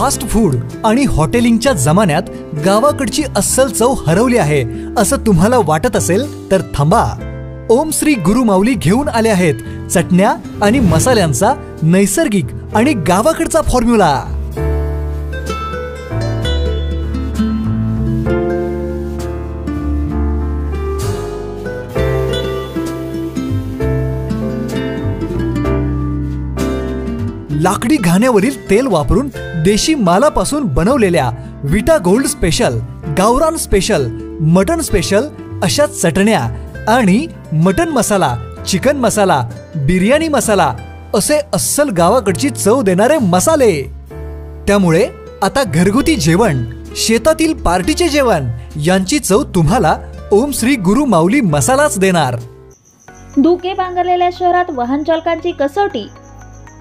Fast food आणि हॉटेलिंगच्या जमान्यात गावाकडची अस्सल चव हरवली आहे असं तुम्हाला वाटत असेल तर थांबा। ओम श्री गुरु माऊली घेऊन आले आहेत चटण्या आणि मसाल्यांचा नैसर्गिक आणि गावाकडचा फॉर्म्युला। लाकडी घाण्यावरील तेल वापरून देशी मालापासून बनवलेल्या विटा गोल्ड स्पेशल, गावरान स्पेशल, मटन स्पेशल अशा चटण्या आणि मटन मसाला, चिकन मसाला, बिर्याणी मसाला असे अस्सल गावाकडची चव देणारे मसाले। त्यामुळे आता घरगुती जेवण, शेतातील पार्टीचे जेवण यांची चव तुम्हाला ओम श्री गुरु माऊली मसालाच देणार। धुके पांघरलेल्या शहरात वाहन चालकांची कसोटी।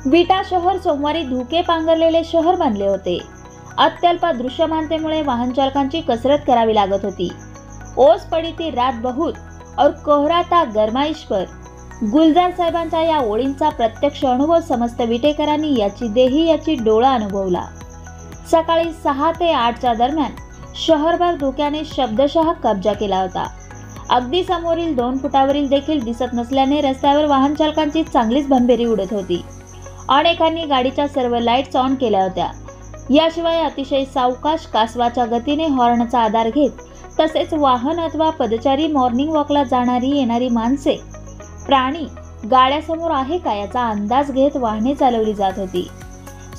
विटा शहर सोमवारी धुके पांघरलेले शहर बनले होते। अत्यल्प दृश्यमानतेमुळे वाहन चालकांची कसरत करावी लागत होती। ओस पड़ी थी रात बहुत और कोहरा था गरमाइश पर। गुलजार साहेबांच्या या ओळींचा प्रत्यक्ष अनुभव समस्त विटेकरांनी याची देही याची डोळा अनुभवला। सकाळी 6 ते 8च्या दरम्यान शहरभर धुक्याने शब्दशः कब्जा केला होता। अगदी समोरील 2 फुटावरील देखील दिसत नसल्याने रस्त्यावर वाहन चालकांची चांगलीच भंबेरी उडत होती। अनेकांनी गाडीच्या सर्व लाईट्स ऑन केल्या होत्या। याशिवाय अतिशय सावकाश कासवाच्या गतीने हॉर्नचा आधार घेत तसेच वाहन अथवा पदचारी मॉर्निंग वॉकला जाणारी येणारी माणसे, प्राणी गाड्यासमोर आहे का याचा अंदाज घेत वाहने चालवली जात होती।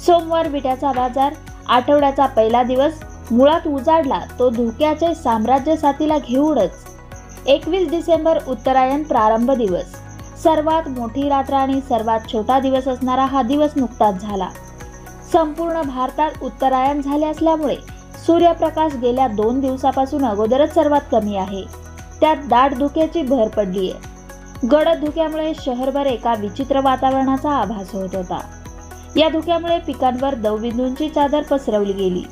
सोमवार विट्याचा बाजार, आठवड्याचा पहिला दिवस मुळात उजाडला तो धुक्याचे साम्राज्य साथीला घेऊनच। 21 डिसेंबर उत्तरायण प्रारंभ दिवस, सर्वात मोठी रात्र आणि सर्वात छोटा दिवस असणारा हा दिवस नुकताच झाला। संपूर्ण भारतात उत्तरायण झाले असल्यामुळे सूर्यप्रकाश गेल्या 2 दिवसापासून अगोदरच सर्वात कमी आहे। त्यात दाट धुक्याची भर पडली आहे। गडद धुक्यामुळे शहरभर एका विचित्र वातावरणाचा आभास होत होता। या धुक्यामुळे पिकांवर दवबिंदूंची चादर पसरवली गेली।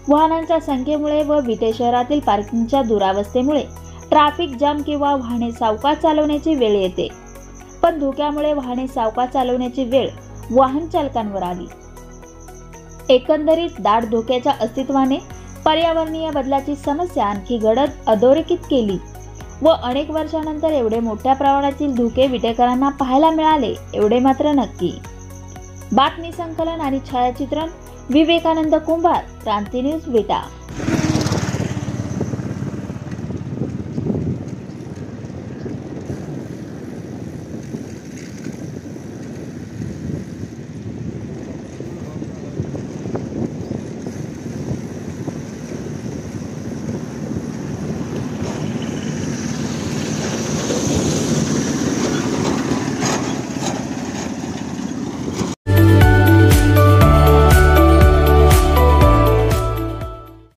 वाहनांच्या संख्येमुळे व विटे शहरातील पार्किंगच्या दुरावस्थेमुळे ट्रॅफिक जाम किंवा वाहने सावकाश चालवण्याची वेळ येते। पण धुक्यामुळे वाहने सावकाश चालवण्याची वेळ वाहन चालकांवर आली। एकंदरीत दाट धुक्याच्या अस्तित्वाने पर्यावरणीय बदलाची समस्या आणखी गडद अधोरेखित केली व अनेक वर्षानंतर एवढे मोठ्या प्रमाणातील धुके विटेकरांना पाहायला मिळाले एवढे मात्र नक्की। बातमी संकलन आणि छायाचित्रण विवेकानंद कुंभार, क्रांती न्यूज, विटा।